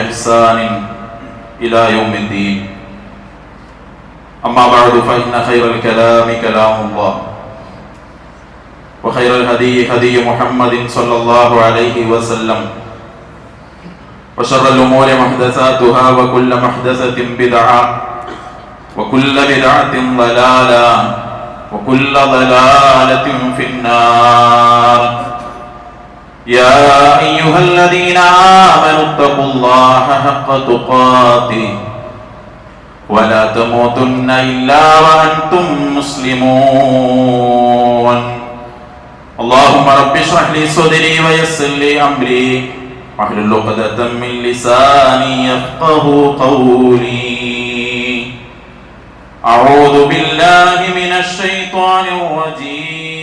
بإحسان إلى يوم الدين. أما بعد فإن خير الكلام كلام الله وخير الهدي هدي محمد صلى الله عليه وسلم وشر الأمور محدثاتها وكل محدثة بدعة وكل بدعة ضلالة وكل ضلالة في النار. يا أيها الذين آمنوا اتقوا الله حق تقاته ولا تموتن إلا وأنتم مسلمون. اللهم رب اشرح لي صدري ويسر لي أمري واحلل عقدة من لساني يفقهوا قولي. أعوذ بالله من الشيطان الرجيم.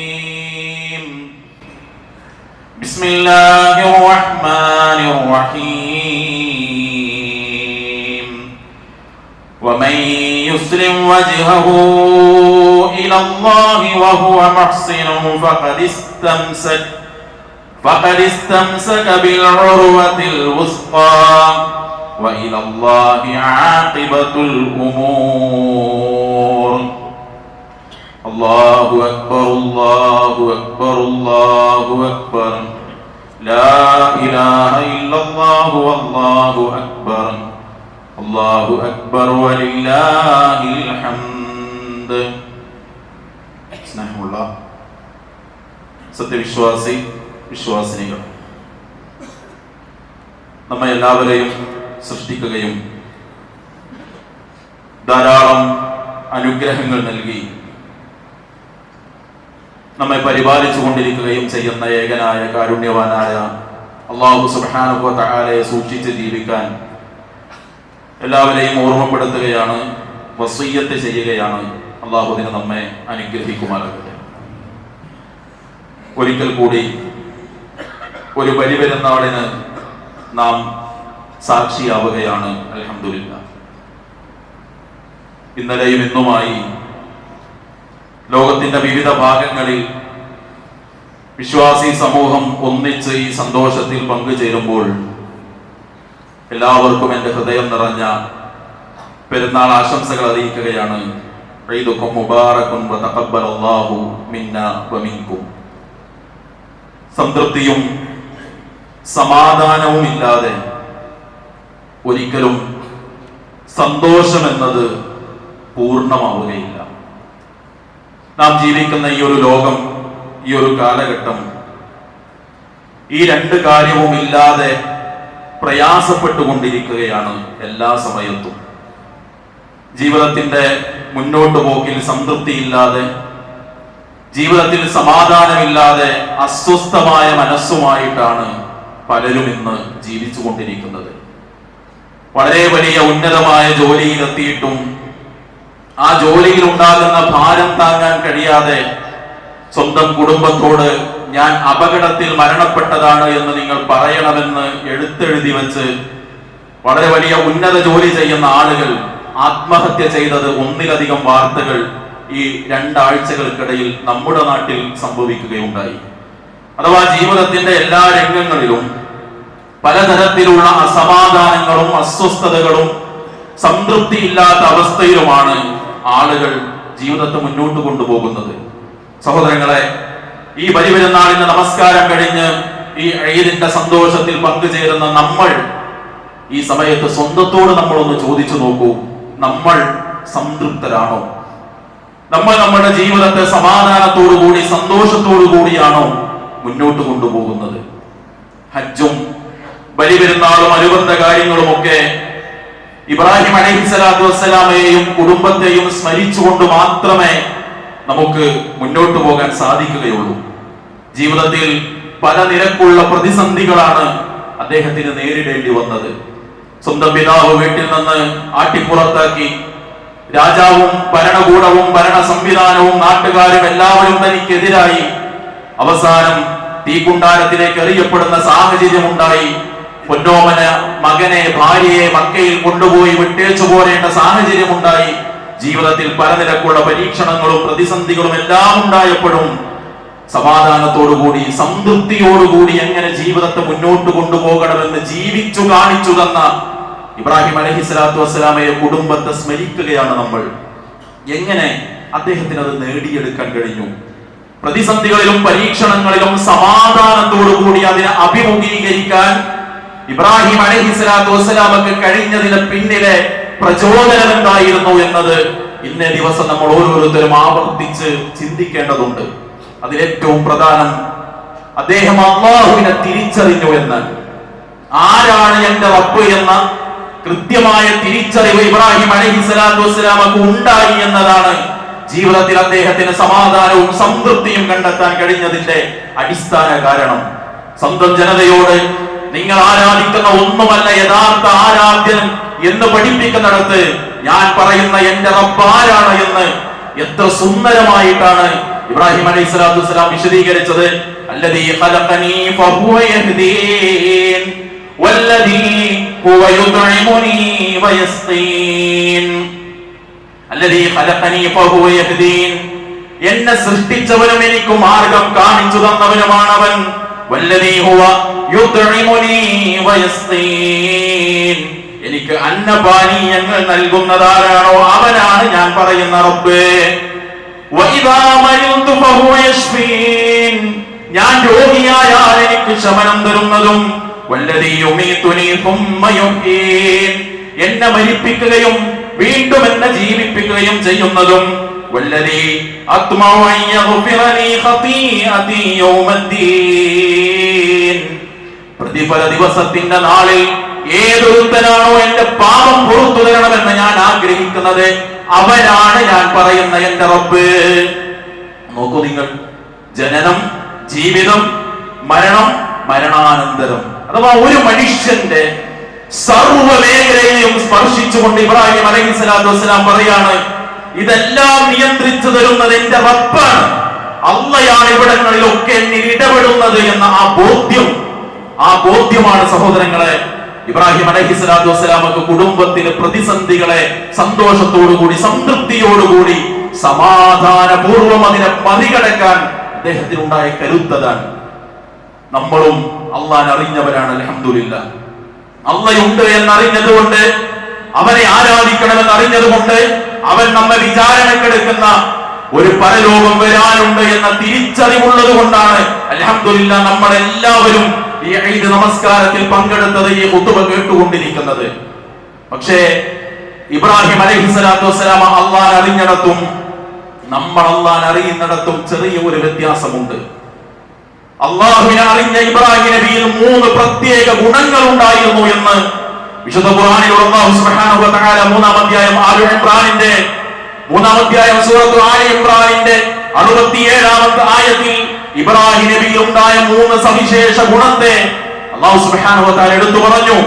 بسم الله الرحمن الرحيم. ومن يسلم وجهه إلى الله وهو محسن فقد استمسك بالعروة الوثقى وإلى الله عاقبة الأمور. الله أكبر الله أكبر الله أكبر لا إله إلا الله والله أكبر الله أكبر ولله الحمد. സ്നേഹമുള്ള വിശ്വാസിനികൾ, നമ്മെ എല്ലാവരെയും സൃഷ്ടിക്കുകയും ധാരാളം അനുഗ്രഹങ്ങൾ നൽകി നമ്മെ പരിപാലിച്ചു കൊണ്ടിരിക്കുകയും ചെയ്യുന്ന ഏകനായ കാരുണ്യവാനായ അല്ലാഹു സുബ്ഹാനഹു വ തആലയെ സൂക്ഷിച്ച് ജീവിക്കാൻ എല്ലാവരെയും ഓർമ്മപ്പെടുത്തുകയാണ്, വസിയ്യത്ത് ചെയ്യുകയാണ്. അല്ലാഹു അതിനെ നമ്മെ അനുഗ്രഹിക്കുമാറാകട്ടെ. ഒരിക്കൽ കൂടി ഒരു ബലിപെരുന്നാളിന് നാം സാക്ഷിയാവുകയാണ്. അൽഹംദുലില്ലാഹ്. ഇന്നലെയും ഇന്നുമായി ലോകത്തിന്റെ വിവിധ ഭാഗങ്ങളിൽ വിശ്വാസി സമൂഹം ഒന്നിച്ച് ഈ സന്തോഷത്തിൽ പങ്കുചേരുമ്പോൾ എല്ലാവർക്കും എൻ്റെ ഹൃദയം നിറഞ്ഞ പെരുന്നാൾ ആശംസകൾ അറിയിക്കുകയാണ്. ഈദുക്കും മുബാറകുൻ വ തഖബ്ബലല്ലാഹു മിന്നാ വ മിൻകും. സംതൃപ്തിയും സമാധാനവും ഇല്ലാതെ ഒരിക്കലും സന്തോഷം എന്നത് പൂർണ്ണമാവുകയില്ല. നാം ജീവിക്കുന്ന ഈ ഒരു ലോകം, ഈ ഒരു കാലഘട്ടം ഈ രണ്ട് കാര്യവും ഇല്ലാതെ പ്രയാസപ്പെട്ടുകൊണ്ടിരിക്കുകയാണ് എല്ലാ സമയത്തും. ജീവിതത്തിന്റെ മുന്നോട്ടു പോക്കിൽ സംതൃപ്തിയില്ലാതെ, ജീവിതത്തിൽ സമാധാനമില്ലാതെ അസ്വസ്ഥമായ മനസ്സുമായിട്ടാണ് പലരും ഇന്ന് ജീവിച്ചു കൊണ്ടിരിക്കുന്നത്. വളരെ വലിയ ഉന്നതമായ ജോലിയിലെത്തിയിട്ടും ആ ജോലിയിൽ ഉണ്ടാകുന്ന ഭാരം താങ്ങാൻ കഴിയാതെ സ്വന്തം കുടുംബത്തോട് ഞാൻ അപകടത്തിൽ മരണപ്പെട്ടതാണ് എന്ന് നിങ്ങൾ പറയണമെന്ന് എഴുത്തെഴുതി വെച്ച് വളരെ വലിയ ഉന്നത ജോലി ചെയ്യുന്ന ആളുകൾ ആത്മഹത്യ ചെയ്തത് ഒന്നിലധികം വാർത്തകൾ ഈ രണ്ടാഴ്ചകൾക്കിടയിൽ നമ്മുടെ നാട്ടിൽ സംഭവിക്കുകയുണ്ടായി. അഥവാ ജീവിതത്തിന്റെ എല്ലാ രംഗങ്ങളിലും പലതരത്തിലുള്ള അസമാധാനങ്ങളും അസ്വസ്ഥതകളും സംതൃപ്തിയില്ലാത്ത അവസ്ഥയിലുമാണ് ആളുകൾ ജീവിതത്തെ മുന്നോട്ട് കൊണ്ടുപോകുന്നത്. സഹോദരങ്ങളെ, ഈ ബലിപെരുന്നാളിന്റെ നമസ്കാരം കഴിഞ്ഞ് ഈ ഈദിന്റെ സന്തോഷത്തിൽ പങ്കുചേരുന്ന നമ്മൾ ഈ സമയത്ത് സ്വന്തത്തോട് നമ്മളൊന്ന് ചോദിച്ചു നോക്കൂ, നമ്മൾ സംതൃപ്തരാണോ? നമ്മൾ നമ്മുടെ ജീവിതത്തെ സമാധാനത്തോടുകൂടി സന്തോഷത്തോടു കൂടിയാണോ മുന്നോട്ട് കൊണ്ടുപോകുന്നത്? ഹജ്ജും ബലിപെരുന്നാളും അനുബന്ധ കാര്യങ്ങളുമൊക്കെ ഇബ്രാഹിം അലൈഹിസ്സലാത്തു വസ്സലാമയെയും കുടുംബത്തെയും സ്മരിച്ചുകൊണ്ട് മാത്രമേ നമുക്ക് മുന്നോട്ട് പോകാൻ സാധിക്കുകയുള്ളൂ. ജീവിതത്തിൽ പല നിരക്കുള്ള പ്രതിസന്ധികളാണ് അദ്ദേഹത്തിന് നേരിടേണ്ടി വന്നത്. സ്വന്തം പിതാവ് വീട്ടിൽ നിന്ന് ആട്ടിപ്പുറത്താക്കി, രാജാവും ഭരണകൂടവും ഭരണ സംവിധാനവും നാട്ടുകാരും എല്ലാവരും തനിക്കെതിരായി അവസാനം തീക്കുണ്ടാരത്തിലേക്ക് എറിയപ്പെടുന്ന സാഹചര്യമുണ്ടായി. പൊന്നോമന മകനെ, ഭാര്യയെ മക്കയിൽ കൊണ്ടുപോയി വിട്ടേച്ചു പോരേണ്ട സാഹചര്യമുണ്ടായി. ജീവിതത്തിൽ പലനിരക്കുള്ള പരീക്ഷണങ്ങളും പ്രതിസന്ധികളും എല്ലാം ഉണ്ടായപ്പോഴും സമാധാനത്തോടുകൂടി സംതൃപ്തിയോടുകൂടി എങ്ങനെ ജീവിതത്തെ മുന്നോട്ട് കൊണ്ടുപോകണമെന്ന് ജീവിച്ചു കാണിച്ചു തന്ന ഇബ്രാഹിം അലൈഹിസ്സലാത്തു വസ്സലാമയെ കുടുംബത്തെ സ്മരിക്കുകയാണ് നമ്മൾ. എങ്ങനെ അദ്ദേഹത്തിന് അത് നേടിയെടുക്കാൻ കഴിഞ്ഞു? പ്രതിസന്ധികളിലും പരീക്ഷണങ്ങളിലും സമാധാനത്തോടുകൂടി അതിനെ അഭിമുഖീകരിക്കാൻ ഇബ്രാഹിം അലൈഹിസ്സലാത്തു വസ്സലാമക്ക് കഴിഞ്ഞതിന് പിന്നിലെ പ്രചോദനം എന്തായിരുന്നു എന്നത് ഇന്നേ ദിവസം നമ്മൾ ഓരോരുത്തരും ആവർത്തിച്ച് ചിന്തിക്കേണ്ടതുണ്ട്. അതിലേറ്റവും പ്രധാനം, അദ്ദേഹം അല്ലാഹുവിനെ തിരിച്ചറിഞ്ഞു എന്ന്. ആരാണ് എന്റെ റബ്ബ് എന്ന കൃത്യമായ തിരിച്ചറിവ് ഇബ്രാഹിം അലൈഹിസ്സലാത്തു വസ്സലാമക്ക് ഉണ്ടായി എന്നതാണ് ജീവിതത്തിൽ അദ്ദേഹത്തിന് സമാധാനവും സംതൃപ്തിയും കണ്ടെത്താൻ കഴിഞ്ഞതിന്റെ അടിസ്ഥാന കാരണം. സ്വന്തം ജനതയോട് നിങ്ങൾ ആരാധിക്കുന്ന ഒന്നുമല്ല യഥാർത്ഥ ആരാധ്യൻ എന്ന് പഠിപ്പിക്കുന്നിടത്ത് ഞാൻ പറയുന്ന എന്റെ റബ്ബ് ആരാണ് എന്ന് എത്ര സുന്ദരമായിട്ടാണ് ഇബ്രാഹിം അലൈഹിസ്സലാത്തു വസ്സലാം വിശദീകരിച്ചത്. അല്ലദീ ഖലഖനീ ഫഹുവ യഹ്ദീൻ വല്ലദീ ഹുവ യുത്ഇമുനീ വയസ്ഖീൻ. അല്ലദീ ഖലഖനീ ഫഹുവ യഹ്ദീൻ, എന്നെ സൃഷ്ടിച്ചവനും എനിക്ക് മാർഗം കാണിച്ചു തന്നവനുമാണവൻ. വല്ലദീ ഹുവ യുത്ഇമുനീ വയസ്ഖീൻ, എനിക്ക് അന്നപാനീയങ്ങൾ നൽകുന്നതാരാണോ അവനാണ് ഞാൻ പറയുന്ന റബ്ബ്. വഇദാ മരിൽതു ഫഹുവ യശ്ഫീൻ, ഞാൻ രോഗിയായാൽ എനിക്ക് ശമനം തരുന്നതും. വല്ലദീ യുമീതുനീ സുമ്മ യുഹ്യീൻ, എന്നെ മരിപ്പിക്കുകയും വീണ്ടും എന്നെ ജീവിപ്പിക്കുകയും ചെയ്യുന്നതും. വല്ലദീ അത്മഉ അൻ യഗ്ഫിറ ലീ ഖതീഅതി യൗമദ്ദീൻ, പ്രതിഫല ദിവസത്തിന്റെ നാളിൽ ഏതൊരുത്തനാണോ എന്റെ പാപം പുറത്തു തരണമെന്ന് ഞാൻ ആഗ്രഹിക്കുന്നത് അവനാണ് ഞാൻ പറയുന്ന എന്റെ റബ്ബ്. നോക്കൂ നിങ്ങൾ, ജനനം, ജീവിതം, മരണം, മരണാനന്തരം, അഥവാ ഒരു മനുഷ്യന്റെ സർവ്വ മേഖലയെയും സ്പർശിച്ചുകൊണ്ട് ഇബ്രാഹിം അലൈഹിസ്സലാത്തു വസ്സലാം പറയാണ്, ഇതെല്ലാം നിയന്ത്രിച്ചു തരുന്നത് എന്റെ റബ്ബാണ്, അള്ളയാണ് ഇവിടങ്ങളിലൊക്കെ എന്നിൽ ഇടപെടുന്നത് എന്ന ആ ബോധ്യമാണ് സഹോദരങ്ങളെ ഇബ്രാഹിം അലൈഹിസ്സലാത്തു വസ്സലാമക്ക് കുടുംബത്തിലെ പ്രതിസന്ധികളെ സന്തോഷത്തോടുകൂടി സംതൃപ്തിയോടുകൂടി സമാധാനപൂർവം അതിനെ മറികടക്കാൻ അദ്ദേഹത്തിനുണ്ടായ കരുത്തതാണ്. നമ്മളും അള്ളാഹനെ അറിഞ്ഞവരാണ്. അൽഹംദുലില്ലാഹ്, അള്ളയുണ്ട് എന്നറിഞ്ഞതുകൊണ്ട്, അവനെ ആരാധിക്കണമെന്ന് അറിഞ്ഞതുകൊണ്ട്, അവൻ നമ്മെ വിചാരണക്കെടുക്കുന്ന ഒരു പരലോകം വരാനുണ്ട് എന്ന തിരിച്ചറിവുള്ളത് കൊണ്ടാണ് അൽഹംദുലില്ലാഹ് നമ്മളെല്ലാവരും ഈ ഈദ് നമസ്കാരത്തിൽ പങ്കെടുത്തത്, ഈ ഖുതുബ കേട്ടുകൊണ്ടിരിക്കുന്നത്. പക്ഷേ ഇബ്രാഹിം അലൈഹിസ്സലാത്തു വസ്സലാം അള്ളാഹനെ അറിഞ്ഞിടത്തും നമ്മൾ അള്ളാഹനെ അറിയുന്നിടത്തും ചെറിയ ഒരു വ്യത്യാസമുണ്ട്. അള്ളാഹുവിനെ അറിഞ്ഞ ഇബ്രാഹിം നബിയിൽ 3 പ്രത്യേക ഗുണങ്ങൾ ഉണ്ടായിരുന്നു എന്ന് വിശുദ്ധ ഖുർആനിൽ അല്ലാഹു സുബ്ഹാനഹു വ തആല 3-ാം അധ്യായം സൂറത്ത് ആലി ഇംറാനിന്റെ 67-ാമത്തെ ആയത്തിൽ ഇബ്രാഹിം നബിയിൽ ഉണ്ടായ 3 സവിശേഷ ഗുണത്തെ അല്ലാഹു സുബ്ഹാനഹു വ തആല എടുത്തു പറഞ്ഞു.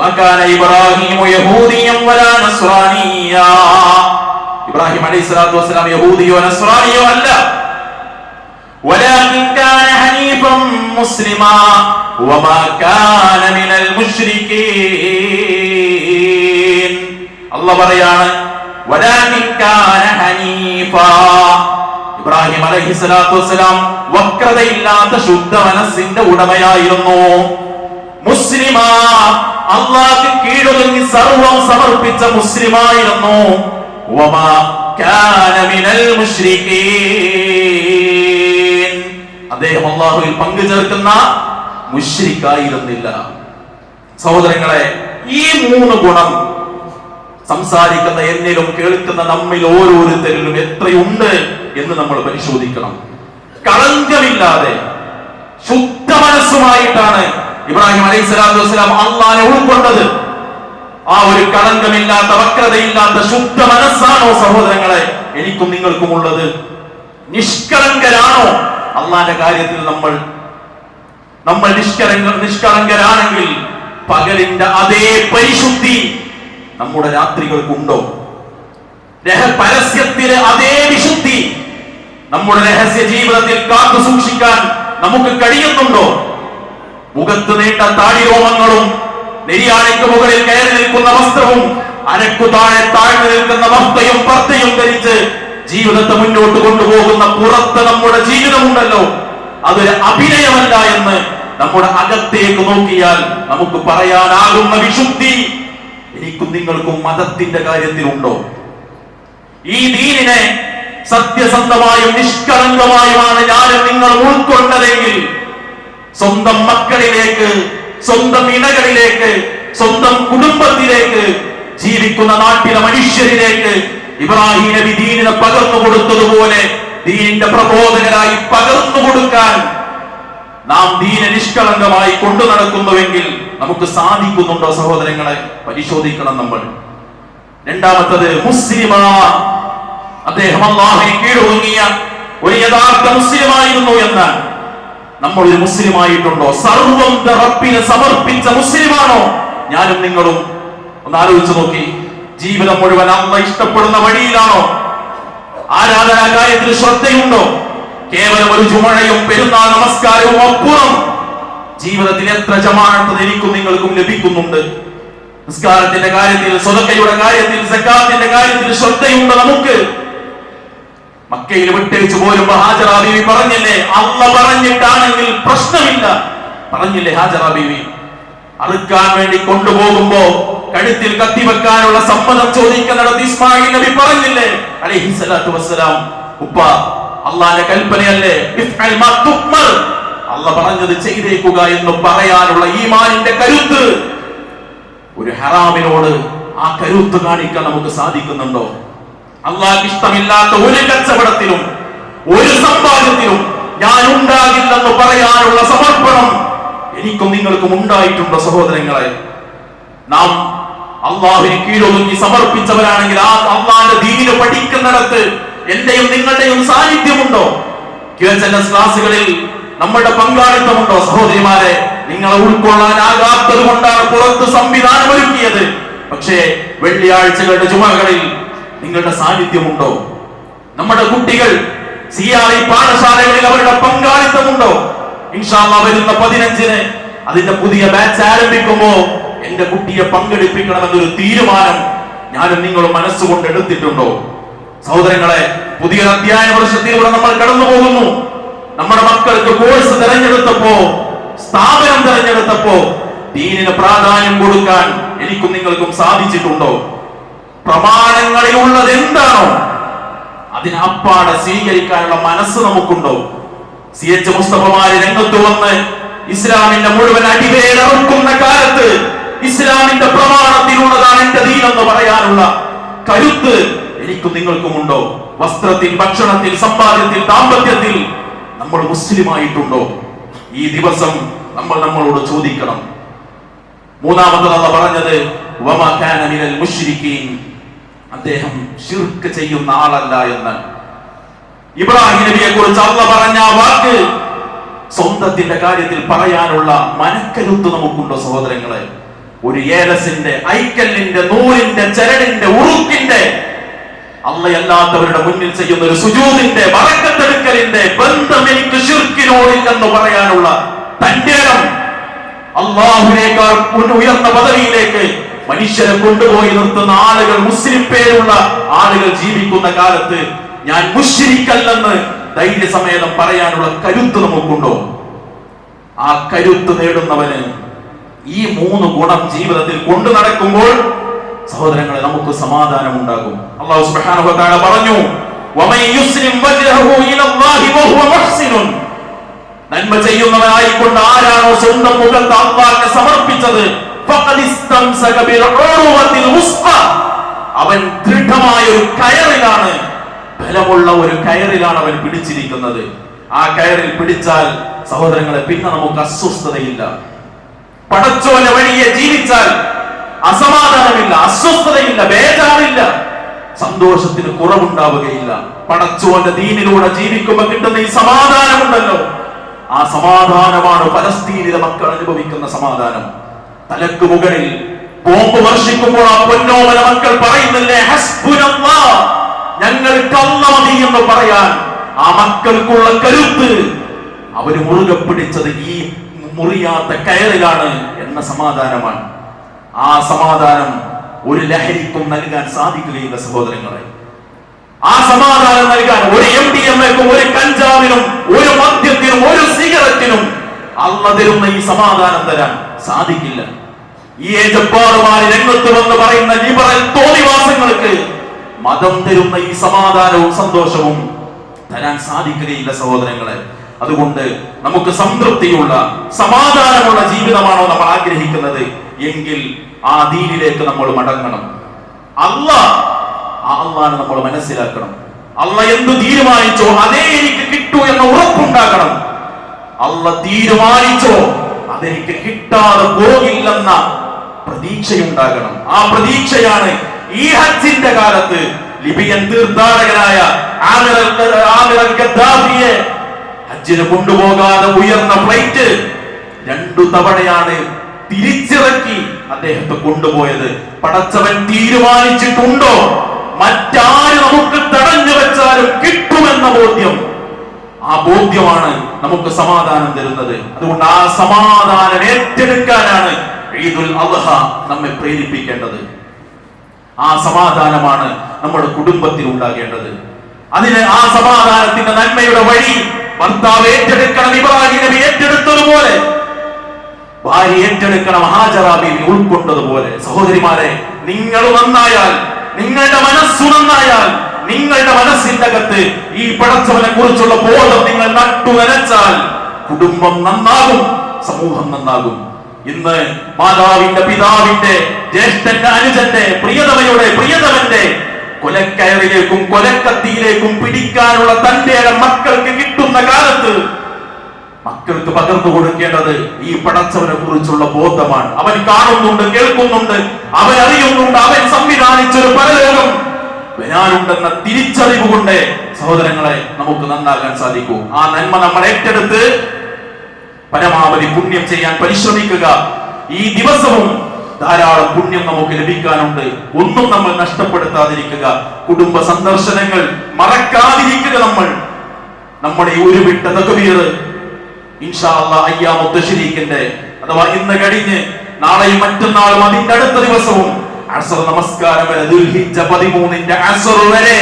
വകാന ഇബ്രാഹിമു യഹൂദിയ്യൻ വലാ നസ്റാനിയ്യാ, ഇബ്രാഹിം അലൈഹിസ്സലാത്തു വസ്സലാം യഹൂദിയോ നസ്റാനിയോ അല്ല. വലാകിൻ കാന ഹനീഫൻ മുസ്ലിമാ വമാ കാന മിനൽ മുശ്രികീൻ. അല്ലാഹു പറയാണ്, വലാകിൻ കാന ഹനീഫാ, ഇബ്രാഹിം അലൈഹിസ്സലാത്തു വസ്സലാം വക്രതയില്ലാത്ത ശുദ്ധ മനസ്സിന്റെ ഉടമയായിരുന്നു. മുസ്ലിമാ, അല്ലാഹുവിന് കീഴൊതുങ്ങി സർവ്വം സമർപ്പിച്ച മുസ്ലിമായിരുന്നു. വമാ കാന മിനൽ മുശ്രികീൻ, അദ്ദേഹം അല്ലാഹുവിൽ പങ്കു ചേർക്കുന്ന മുശ്രിക്കായിരുന്നില്ല. സഹോദരങ്ങളെ, ഈ 3 ഗുണം സംസാരിക്കുന്ന എന്നിലും കേൾക്കുന്ന നമ്മിൽ ഓരോരുത്തരിലും എത്രയുണ്ട് എന്ന് നമ്മൾ പരിശോധിക്കണം. കളങ്കമില്ലാതെ ശുദ്ധ മനസ്സുമായിട്ടാണ് ഇബ്രാഹിം അലൈഹിസ്സലാത്തു വസ്സലാം അള്ളാഹനെ ഉൾക്കൊണ്ടത്. ആ ഒരു കളങ്കമില്ലാത്ത, വക്രതയില്ലാത്ത ശുദ്ധ മനസ്സാണോ സഹോദരങ്ങളെ എനിക്കും നിങ്ങൾക്കും ഉള്ളത്? നിഷ്കളങ്കരാണോ അള്ളാന്റെ കാര്യത്തിൽ നമ്മൾ നിഷ്കളങ്കരാണെങ്കിൽ പകലിന്റെ അതേ പരിശുദ്ധി നമ്മുടെ രാത്രികൾക്കുണ്ടോ? പരസ്യത്തിലെ അതേ വിശുദ്ധി നമ്മുടെ രഹസ്യ ജീവിതത്തിൽ കാത്തു സൂക്ഷിക്കാൻ നമുക്ക് കഴിയുന്നുണ്ടോ? മുഖത്ത് നീണ്ട താടിരോമങ്ങളും നെരിയാണിക്ക് മുകളിൽ കയറി നിൽക്കുന്ന വസ്ത്രവും അരക്കു താഴെ താഴ്ന്നു നിൽക്കുന്ന വസ്ത്രയും പർദ്ദയും ധരിച്ച് ജീവിതത്തെ മുന്നോട്ട് കൊണ്ടുപോകുന്ന പുറത്ത് നമ്മുടെ ജീവിതമുണ്ടല്ലോ, അതൊരു അഭിനയമല്ല എന്ന് നമ്മുടെ അകത്തേക്ക് നോക്കിയാൽ നമുക്ക് പറയാനാകുന്ന വിശുദ്ധി എനിക്കും നിങ്ങൾക്കും മതത്തിന്റെ കാര്യത്തിലുണ്ടോ? ഈ ദീനിനെ സത്യസന്ധമായും നിഷ്കളങ്കമായുമാണ് ഞാനും നിങ്ങൾ ഉൾക്കൊണ്ടതെങ്കിൽ സ്വന്തം മക്കളിലേക്ക്, സ്വന്തം ഇണകളിലേക്ക്, സ്വന്തം കുടുംബത്തിലേക്ക്, ജീവിക്കുന്ന നാട്ടിലെ മനുഷ്യരിലേക്ക് ഇബ്രാഹിം നബി ദീനിനെ പകർന്നു കൊടുത്തതുപോലെ ദീനിന്റെ പ്രബോധകരായി പകർന്നു കൊടുക്കാൻ നാം ദീനെ നിഷ്കളങ്കമായി കൊണ്ടു നടക്കുന്നുവെങ്കിൽ നമുക്ക് സാധിക്കുന്നുണ്ടോ സഹോദരങ്ങളെ? പരിശോധിക്കണം നമ്മൾ. രണ്ടാമത്തത് മുസ്ലിമാ, അദ്ദേഹം അല്ലാഹുവിനെ കീഴൊതുങ്ങിയ ഒരു യഥാർത്ഥ മുസ്ലിമായിരുന്നു എന്നാൽ നമ്മൾ ഒരു മുസ്ലിമായിട്ടുണ്ടോ? സർവം റബ്ബിനെ സമർപ്പിച്ച മുസ്ലിമാണോ ഞാനും നിങ്ങളും? ഒന്ന് ആലോചിച്ചു നോക്കി. ജീവിതം മുഴുവൻ അല്ലാഹ് ഇഷ്ടപ്പെടുന്ന വഴിയിലാണോ? ആരാധനാ കാര്യത്തിൽ ശ്രദ്ധയുണ്ടോ? കേവലം ഒരു ജുമഴയും പെരുന്നാൾ നമസ്കാരവും അപ്പുറം ജീവിതത്തിൽ എത്ര ജമാഅത്ത് എനിക്കും നിങ്ങൾക്കും ലഭിക്കുന്നുണ്ട്? നിസ്കാരത്തിന്റെ കാര്യത്തിൽ, സ്വതക്കയുടെ കാര്യത്തിൽ, സക്കാത്തിന്റെ കാര്യത്തിൽ ശ്രദ്ധയുണ്ട് നമുക്ക്? മക്കയിൽ വിട്ടേച്ചു പോരുമ്പോ ഹാജറ ബീവി പറഞ്ഞില്ലേ, അല്ലാഹ് പറഞ്ഞിട്ടാണെങ്കിൽ പ്രശ്നമില്ല, പറഞ്ഞില്ലേ ഹാജറ ബീവി? അറുക്കാൻ വേണ്ടി കൊണ്ടുപോകുമ്പോ കഴുത്തിൽ കത്തിവെക്കാനുള്ള സമ്മതം ചോദിക്കുന്നിടത്ത് ഇസ്മായിൽ നബി പറഞ്ഞില്ലേ അലൈഹിസ്സലാത്തു വസ്സലാം, ഉപ്പ അള്ളാന്റെ കൽപ്പനയല്ലേ, ഇഫ്അൽ മാ തുഅ്മർ, അല്ലാഹ് പറഞ്ഞത് ചെയ്തേക്കുക എന്ന് പറയാനുള്ള ഈമാനിന്റെ കരുത്ത് ഒരു ഹറാമിനോട് ആ കരുത്ത് കാണിക്കാൻ നമുക്ക് സാധിക്കുന്നുണ്ടോ? അള്ളാഹ്ക്ക് ഇഷ്ടമില്ലാത്ത ഒരു കച്ചവടത്തിലും ഒരു സമ്പാദ്യത്തിലും ഞാൻ ഉണ്ടാകില്ലെന്ന് പറയാനുള്ള സമർപ്പണം എനിക്കും നിങ്ങൾക്കും ഉണ്ടായിട്ടുണ്ടോ സഹോദരങ്ങളെ? നാം അള്ളാഹുവിനെ കീഴൊതുങ്ങി സമർപ്പിച്ചവരാണെങ്കിൽ ആ അള്ളാഹിന്റെ ദീന് പഠിക്കുന്നിടത്ത് എന്റെയും നിങ്ങളുടെയും സാന്നിധ്യമുണ്ടോ? ക്ലാസുകളിൽ നമ്മുടെ പങ്കാളിത്തമുണ്ടോ? സഹോദരിമാരെ, നിങ്ങളെ ഉൾക്കൊള്ളാനാകാത്തത് കൊണ്ടാണ് പുറത്ത് സംവിധാനം ഒരുക്കിയത്. പക്ഷേ വെള്ളിയാഴ്ചകളുടെ ജുമകളിൽ നിങ്ങളുടെ സാന്നിധ്യമുണ്ടോ? നമ്മുടെ കുട്ടികൾ CRE പാഠശാലകളിൽ അവരുടെ പങ്കാളിത്തമുണ്ടോ? ഇൻഷാ അല്ലാഹ് വരുന്ന 15-ന് അതിന്റെ പുതിയ ബാച്ച് ആരംഭിക്കുമ്പോ എന്റെ കുട്ടിയെ പങ്കെടുപ്പിക്കണമെന്നൊരു തീരുമാനം ഞാനും നിങ്ങളും മനസ്സുകൊണ്ട് എടുത്തിട്ടുണ്ടോ? സഹോദരങ്ങളെ, പുതിയ അധ്യയന വർഷത്തിലൂടെ നമ്മൾ കടന്നു പോകുന്നു. നമ്മുടെ മക്കൾക്ക് കോഴ്സ് തിരഞ്ഞെടുത്തപ്പോ, സ്ഥാപനം തിരഞ്ഞെടുത്തപ്പോ ദീനിന് പ്രാധാന്യം കൊടുക്കാൻ എനിക്കും നിങ്ങൾക്കും സാധിച്ചിട്ടുണ്ടോ? പ്രമാണങ്ങളിലുള്ളത് എന്താണോ അതിനെ അപ്പാടെ സ്വീകരിക്കാനുള്ള മനസ്സ് നമുക്കുണ്ടോ? CH മുസ്തഫമാര് രംഗത്ത് വന്ന് ഇസ്ലാമിന്റെ മുഴുവൻ അടിവേരറുക്കുന്ന കാലത്ത് ഇസ്ലാമിന്റെ പ്രമാണത്തിലുള്ളതാണ് എന്റെ ദീൻ എന്ന് പറയാനുള്ള കരുത്ത് എനിക്കും നിങ്ങൾക്കും ഉണ്ടോ? വസ്ത്രത്തിൽ, ഭക്ഷണത്തിൽ, സമ്പാദ്യത്തിൽ, ദാമ്പത്യത്തിൽ നമ്മൾ മുസ്ലിമായിട്ടുണ്ടോ? ഈ ദിവസം നമ്മൾ നമ്മളോട് ചോദിക്കണം. മൂന്നാമത്തത് അല്ലാഹ് പറഞ്ഞത് വമാ കാന മിനൽ മുശ്രിക്കീൻ, അദ്ദേഹം ശിർക്ക് ചെയ്യുന്ന ആളല്ല എന്ന്. ഇബ്രാഹിം നബിയെ കുറിച്ച് അല്ലാഹ് പറഞ്ഞ വാക്ക് സ്വന്തത്തിന്റെ കാര്യത്തിൽ പറയാനുള്ള മനക്കരുത്ത് നമുക്കുണ്ടോ സഹോദരങ്ങളെ? ഒരു ഏലസിന്റെ, ഐക്കല്ലിന്റെ, നൂലിന്റെ, ചരടിന്റെ, ഉറുക്കിന്റെ, അല്ലാത്തവരുടെ മുന്നിൽ ചെയ്യുന്ന ഒരു സുജൂദിന്റെ, ബറക്കത്തെടുക്കലിന്റെ ബന്ധം എനിക്ക് ശിർക്കിനോടില്ലെന്ന് പറയാനുള്ള തന്റെ ഇടം, അല്ലാഹുവിനേക്കാൾ ഉയർന്ന പദവിയിലേക്ക് മനുഷ്യരെ കൊണ്ടുപോയി നിർത്തുന്ന ആളുകൾ, മുസ്ലിം പേരുള്ള ആളുകൾ ജീവിക്കുന്ന കാലത്ത് ഞാൻ മുശ്രിക്കല്ലെന്ന് ധൈര്യസമേതം പറയാനുള്ള കരുത്ത് നമുക്കുണ്ടോ? ആ കരുത്ത് നേടുന്നവന് ഈ 3 ഗുണം ജീവിതത്തിൽ കൊണ്ടു നടക്കുമ്പോൾ സഹോദരങ്ങളെ നമുക്ക് സമാധാനം ഉണ്ടാകും. അല്ലാഹു സുബ്ഹാനഹു വ തആല പറഞ്ഞു, വമൻ യുസ്ലിം വജ്ഹഹു ഇലല്ലാഹി വഹുവ മുഹ്സിനുൻ, നന്മ ചെയ്യുന്നവനായിക്കൊണ്ട് ആരാണോ സ്വന്തം മുഖത്ത് അല്ലാഹുവിനെ സമർപ്പിച്ചത്, ഫഖദ് ഇസ്തംസക ബിൽ ഉർവത്തിൽ വുസ്ഖ, അവൻ ദൃഢമായ ഒരു കയറിലാണ്, ബലമുള്ള ഒരു കയറിലാണ് അവൻ പിടിച്ചിരിക്കുന്നത്. ആ കയറിൽ പിടിച്ചാൽ സഹോദരങ്ങളെ പിന്നെ നമുക്ക് അസ്വസ്ഥതയില്ല. പടച്ചോന്റെ വഴിയെ ജീവിച്ചാൽ അസമാധാനമില്ല, അസ്വസ്ഥതയില്ല, ബേജാറില്ല, സന്തോഷത്തിന് കുറവുണ്ടാവുകയില്ല. പടച്ചോന്റെ ദീനിലൂടെ ജീവിക്കുമ്പോൾ കിട്ടുന്ന ഈ സമാധാനമുണ്ടല്ലോ, ആ സമാധാനമാണ് പലസ്തീനിലെ മക്കൾ അനുഭവിക്കുന്ന സമാധാനം. തലക്ക് മുകളിൽ ബോംബ് വർഷിക്കുമ്പോൾ ആ പൊന്നോമന മക്കൾ പറയുന്നില്ലേ, ഹസ്ബുനല്ലാഹ്, ഞങ്ങൾക്ക് അല്ലാഹ് മതി എന്ന് പറയാൻ ആ മക്കൾക്കുള്ള കരുത്ത് അവര് മുറുകെ പിടിച്ചത് ഈ മുറിയാത്ത കയറിലാണ് എന്ന സമാധാനമാണ്. ആ സമാധാനം ഒരു ലഹരിക്കും നൽകാൻ സാധിക്കുകയില്ല സഹോദരങ്ങളെ. ആ സമാധാനം നൽകാൻ ഒരു MDMAക്കും, ഒരു കഞ്ചാവിനും, ഒരു മദ്യത്തിനും, ഒരു സിഗരറ്റിനും അല്ലാഹ് തരുന്ന ഈ സമാധാനം തരാൻ സാധിക്കില്ല. ഈ ജബ്ബാറുമാർ രംഗത്ത് വന്ന് പറയുന്ന മതം തരുന്ന ഈ സമാധാനവും സന്തോഷവും തരാൻ സാധിക്കുകയില്ല സഹോദരങ്ങളെ. അതുകൊണ്ട് നമുക്ക് സംതൃപ്തിയുള്ള സമാധാനമുള്ള ജീവിതമാണോ നമ്മൾ ആഗ്രഹിക്കുന്നത് എങ്കിൽ ആ ദീനിലേക്ക് നമ്മൾ മടങ്ങണം. അള്ളാഹ് നമ്മൾ മനസ്സിലാക്കണം. അള്ളാഹ് എന്ത് തീരുമാനിച്ചോ അതേ എനിക്ക് കിട്ടൂ എന്ന ഉറപ്പുണ്ടാകണം. അള്ളാഹ് തീരുമാനിച്ചോ അതെനിക്ക് കിട്ടാതെ പോകില്ലെന്ന പ്രതീക്ഷയുണ്ടാകണം. ആ പ്രതീക്ഷയാണ് ഈ ഹജ്ജിന്റെ കാലത്ത് ലിബിയൻ തീർത്ഥാടകനായ ആമിർ ഗദ്ദാഫിയെ ഹജ്ജിന് കൊണ്ടുപോകാതെ ഉയർന്ന ഫ്ലൈറ്റ് 2 തവണയാണ് തിരിച്ചിറക്കി അദ്ദേഹത്തെ കൊണ്ടുപോയത്. പടച്ചവൻ തീരുമാനിച്ചിട്ടുണ്ടോ മറ്റാര് നമുക്ക് തടഞ്ഞു വെച്ചാലും കിട്ടുമെന്ന ബോധ്യം, ആ ബോധ്യമാണ് നമുക്ക് സമാധാനം തരുന്നത്. അതുകൊണ്ട് ആ സമാധാനം ഏറ്റെടുക്കാനാണ് ഈദുൽ അദ്ഹ നമ്മെ പ്രേരിപ്പിക്കേണ്ടത്. ആ സമാധാനമാണ് നമ്മുടെ കുടുംബത്തിൽ ഉണ്ടാകേണ്ടത്. അതിന് ആ സമാധാനത്തിന്റെ നന്മയുടെ വഴി ഭർത്താവ് ഏറ്റെടുക്കണം. ഇബ്രാഹിം നബി ഏറ്റെടുത്തതുപോലെ ഭാര്യ ഏറ്റെടുക്കണം. ഹാജറ ബീവി ഉൾക്കൊണ്ടതുപോലെ. സഹോദരിമാരെ, നിങ്ങൾ നന്നായാൽ, നിങ്ങളുടെ മനസ്സു നന്നായാൽ, നിങ്ങളുടെ മനസ്സിന്റെ അകത്ത് ഈ പടച്ചവനെ കുറിച്ചുള്ള ബോധം നിങ്ങൾ നട്ടുനനച്ചാൽ കുടുംബം നന്നാകും, സമൂഹം നന്നാകും. ഇന്ന് മാതാവിന്റെ, പിതാവിന്റെ, ജ്യേഷ്ഠന്റെ, അനുജന്റെ, പ്രിയതമന്റെ കൊലക്കയറിലേക്കും കൊലക്കത്തിയിലേക്കും പിടിക്കാനുള്ള തന്റെ മക്കൾക്ക് കിട്ടുന്ന കാലത്ത് മക്കൾക്ക് പകർന്നു കൊടുക്കേണ്ടത് ഈ പടച്ചവനെ കുറിച്ചുള്ള ബോധമാണ്. അവൻ കാണുന്നുണ്ട്, കേൾക്കുന്നുണ്ട്, അവൻ അറിയുന്നുണ്ട്, അവൻ സംവിധാനിച്ചൊരു പരലോകം വരാനുണ്ടെന്ന തിരിച്ചറിവ് കൊണ്ട് സഹോദരങ്ങളെ നമുക്ക് നന്നാകാൻ സാധിക്കൂ. ആ നന്മ നമ്മൾ ഏറ്റെടുത്ത് പരമാവധി പുണ്യം ചെയ്യാൻ പരിശ്രമിക്കുക. ഈ ദിവസവും ധാരാളം പുണ്യം നമുക്ക് ലഭിക്കാനുണ്ട്. ഒന്നും നമ്മൾ നഷ്ടപ്പെടുത്താതിരിക്കുക. കുടുംബ സന്ദർശനങ്ങൾ മറക്കാതിരിക്കുക. നമ്മുടെ ഈ ഉരുവിട്ട തക്ബീർ ഇൻഷാ അല്ലാഹ് അയ്യാമു തശ്രീഖിന്റെ അഥവാ ഇന്ന് കഴിഞ്ഞ് നാളെയും മറ്റന്നാളും അതിന്റെ അടുത്ത ദിവസവും അസ്ർ നമസ്കാരം വരെ, ദുൽഹിജ്ജ 13ന്റെ അസ്ർ വരെ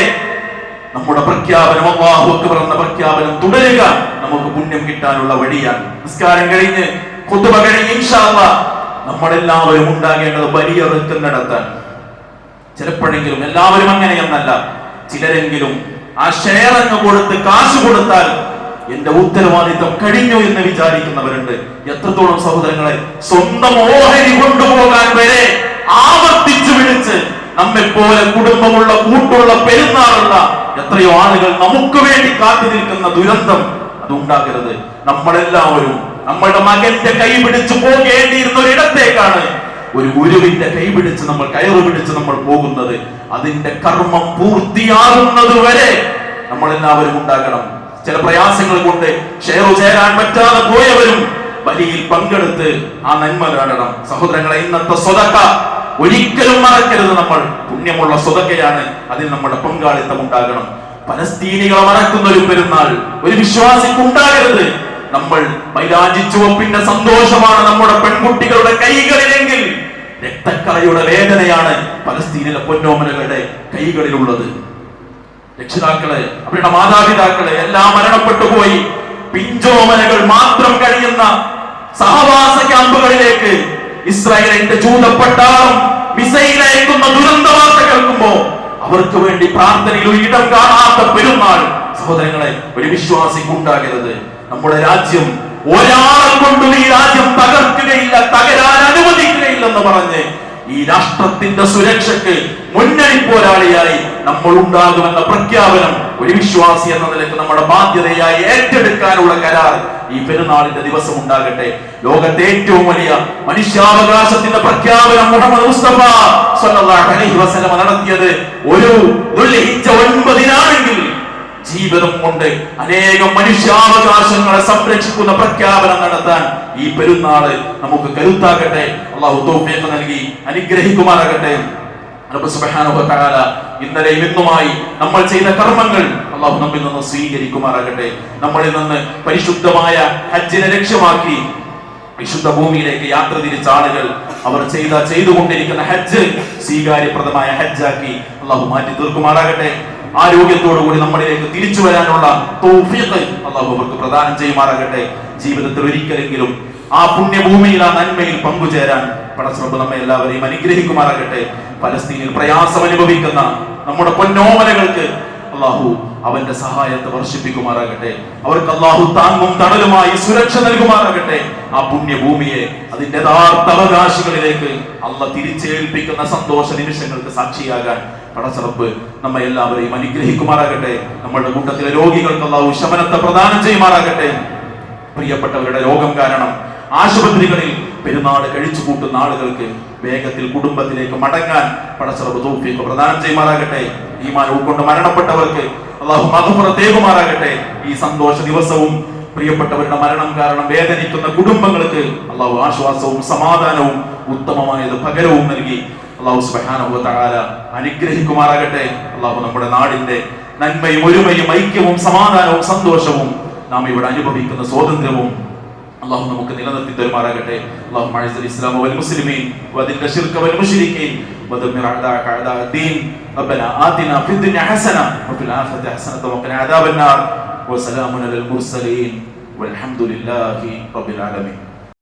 നമ്മുടെ പ്രഖ്യാപനം, അല്ലാഹു അക്ബർ എന്ന പ്രഖ്യാപനം തുടരുക. നമുക്ക് പുണ്യം കിട്ടാനുള്ള വഴിയാണ്. നിസ്കാരം കഴിഞ്ഞ് ഖുതുബ കഴിഞ്ഞ് ഇൻഷാ അല്ലാഹ് നമ്മളെല്ലാവരും ഉണ്ടാകേണ്ടത് ബലിയറുക്കം നടത്താൻ. ചിലപ്പോഴെങ്കിലും എല്ലാവരും അങ്ങനെയെന്നല്ല, ചിലരെങ്കിലും ആ ഷെയർ അങ്ങ് കൊടുത്ത് കാശ് കൊടുത്താൽ എന്റെ ഉത്തരവാദിത്വം കഴിഞ്ഞു എന്ന് വിചാരിക്കുന്നവരുണ്ട്. എത്രത്തോളം സഹോദരങ്ങളെ, സ്വന്തം ഓഹരി കൊണ്ടുപോകാൻ വരെ ആവർത്തിച്ചു വിളിച്ച് നമ്മെ പോലെ കുടുംബമുള്ള, കൂട്ടുള്ള, പെരുന്നാളുള്ള എത്രയോ ആളുകൾ നമുക്ക് വേണ്ടി കാത്തു നിൽക്കുന്ന ദുരന്തം അതുണ്ടാകരുത്. നമ്മളെല്ലാവരും നമ്മളുടെ മകന്റെ കൈ പിടിച്ചു പോകേണ്ടിയിരുന്ന ഒരിടത്തേക്കാണ് ഒരു ഗുരുവിന്റെ കൈ പിടിച്ച് നമ്മൾ, കയറ് പിടിച്ച് നമ്മൾ പോകുന്നത്. അതിന്റെ കർമ്മം പൂർത്തിയാകുന്നത് വരെ നമ്മളെല്ലാവരും ഉണ്ടാകണം. ചില പ്രയാസങ്ങൾ കൊണ്ട് ഷെയർ ചേരാൻ പറ്റാതെ പോയവരും ബലിയിൽ പങ്കെടുത്ത് ആ നന്മ കാണണം. സഹോദരങ്ങളെ, ഇന്നത്തെ സ്വതക്ക ഒരിക്കലും മറക്കരുത്. നമ്മൾ പുണ്യമുള്ള സ്വതക്കയാണ്, അതിൽ നമ്മുടെ പങ്കാളിത്തം ഉണ്ടാകണം. പലസ്തീനികളെ മറക്കുന്ന ഒരു പെരുന്നാൾ ഒരു വിശ്വാസിക്ക് ഉണ്ടാകരുത്. നമ്മൾ മൈലാഞ്ചി ചുവപ്പിന്റെ സന്തോഷമാണ് നമ്മുടെ പെൺകുട്ടികളുടെ കൈകളിലെങ്കിൽ രക്തക്കറയുടെ വേദനയാണ് പലസ്തീനിലെ പൊന്നോമനകളുടെ കൈകളിലുള്ളത്. രക്ഷിതാക്കളെ, അവരുടെ മാതാപിതാക്കളെ എല്ലാം മരണപ്പെട്ടു പോയി. പിഞ്ചോമനകൾ മാത്രം കഴിയുന്ന സഹവാസ ക്യാമ്പുകളിലേക്ക് ഇസ്രായേലിന്റെ ജൂതപ്പട്ടാളം മിസൈൽ അയക്കുന്ന ദുരന്ത വാർത്ത കേൾക്കുമ്പോ അവർക്ക് വേണ്ടി പ്രാർത്ഥനയിൽ ഒരു ഇടം കാണാത്ത പെരുന്നാൾ സഹോദരങ്ങളെ ഒരു വിശ്വാസിക്ക് ഉണ്ടാകരുത്. നമ്മുടെ രാജ്യം ഒരാളെ കൊണ്ടും ഈ രാജ്യം തകർക്കുകയില്ല, തകരാൻ അനുവദിക്കുകയില്ലെന്ന് പറഞ്ഞ് ഈ രാഷ്ട്രത്തിന്റെ സുരക്ഷയ്ക്ക് മുന്നണി പോരാളിയായി നമ്മൾ ഉണ്ടാകുമെന്ന പ്രഖ്യാപനം ഒരു വിശ്വാസി എന്ന നിലയ്ക്ക് നമ്മുടെ ബാധ്യതയായി ഏറ്റെടുക്കാനുള്ള കരാർ ഈ പെരുന്നാളിന്റെ ദിവസം ഉണ്ടാകട്ടെ. ലോകത്തെ ഏറ്റവും വലിയ മനുഷ്യാവകാശത്തിന്റെ പ്രഖ്യാപനം മുഹമ്മദ് മുസ്തഫ സ്വല്ലല്ലാഹു അലൈഹി വസല്ലം നടത്തിയത് ഒരു ദുൽഹിജ്ജ 9-നാണെങ്കിൽ ജീവിതം കൊണ്ട് അനേകം മനുഷ്യാവകാശങ്ങളെ സംരക്ഷിക്കുന്ന പ്രഖ്യാപനം നടത്താൻ ഈ പെരുന്നാള് നമുക്ക് കരുത്താകട്ടെ. അല്ലാഹു തൗഫീഖ് നൽകി അനുഗ്രഹിക്കുമാറാകട്ടെ. റബ്ബ് സുബ്ഹാനഹു വ തആല ഇന്നലെയും ഇന്നുമായി നമ്മൾ ചെയ്ത കർമ്മങ്ങൾ അല്ലാഹു നമ്മിൽ നിന്ന് സ്വീകരിക്കുമാറാകട്ടെ. നമ്മളിൽ നിന്ന് പരിശുദ്ധമായ ഹജ്ജിനെ ലക്ഷ്യമാക്കി വിശുദ്ധ ഭൂമിയിലേക്ക് യാത്ര തിരിച്ച ആളുകൾ അവർ ചെയ്തുകൊണ്ടിരിക്കുന്ന ഹജ്ജ് സ്വീകാര്യപ്രദമായ ഹജ്ജാക്കി അല്ലാഹു മാറ്റി തീർക്കുമാറാകട്ടെ. ആരോഗ്യത്തോടു കൂടി നമ്മളിലേക്ക് തിരിച്ചു വരാനുള്ള തൗഫീഖ് അല്ലാഹു അവർക്ക് പ്രദാനം ചെയ്യുമാറാകട്ടെ. ജീവിതത്തിൽ ഒരിക്കലെങ്കിലും ആ പുണ്യഭൂമിയിൽ ആ നന്മയിൽ പങ്കുചേരാൻ പടച്ചറബ് നമ്മെ എല്ലാവരെയും അനുഗ്രഹിക്കുമാറാകട്ടെ. പലസ്തീനിൽ പ്രയാസം അനുഭവിക്കുന്ന നമ്മുടെ പൊന്നോമനകൾക്ക് അള്ളാഹു അവന്റെ സഹായത്തെ വർഷിപ്പിക്കുമാറാകട്ടെ. അവർക്ക് അള്ളാഹു താങ്ങും തണലുമായി സുരക്ഷ നൽകുമാറാകട്ടെ. ആ പുണ്യഭൂമിയെ അതിന്റെ യഥാർത്ഥ അവകാശികളിലേക്ക് അള്ളാഹ് തിരിച്ചേൽപ്പിക്കുന്ന സന്തോഷ നിമിഷങ്ങൾക്ക് സാക്ഷിയാകാൻ പടച്ചറബ്ബ് നമ്മെ എല്ലാവരെയും അനുഗ്രഹിക്കുമാറാകട്ടെ. നമ്മളുടെ കൂട്ടത്തിലെ രോഗികൾക്ക് അള്ളാഹു ശമനത്തെ പ്രദാനം ചെയ്യുമാറാകട്ടെ. പ്രിയപ്പെട്ടവരുടെ രോഗം കാരണം ആശുപത്രികളിൽ പെരുന്നാൾ കഴിച്ചു കൂട്ടുന്ന ആളുകൾക്ക് വേഗത്തിൽ കുടുംബത്തിലേക്ക് മടങ്ങാൻ പടച്ചറബ്ബ് തൗഫീഖ് പ്രദാനം ചെയ്യുമാറാകട്ടെ. ഈമാൻ ഉൾക്കൊണ്ട് മരണപ്പെട്ടവർക്ക് അല്ലാഹു മഗ്ഫിറത്ത് ഏകുമാറാകട്ടെ. ഈ സന്തോഷ ദിവസവും പ്രിയപ്പെട്ടവരുടെ മരണം കാരണം വേദനിക്കുന്ന കുടുംബങ്ങൾക്ക് അല്ലാഹു ആശ്വാസവും സമാധാനവും ഉത്തമമായത് പകരവും നൽകി അല്ലാഹു സുബ്ഹാനഹു വ തആല അനുഗ്രഹിക്കുമാറാകട്ടെ. അല്ലാഹു നമ്മുടെ നാടിന്റെ നന്മയും ഒരുമയും ഐക്യവും സമാധാനവും സന്തോഷവും നാം ഇവിടെ അനുഭവിക്കുന്ന സ്വാതന്ത്ര്യവും അല്ലാഹു നമുക്ക് നിലനിർത്തി തരുമാറാകട്ടെ. اللهم اعز الاسلام والمسلمين واذل الشرك والمشركين ودمر اعداءك اعداء الدين. ربنا آتنا في الدنيا حسنه وفي الاخره حسنه وقنا عذاب النار. وسلام على المرسلين والحمد لله رب العالمين.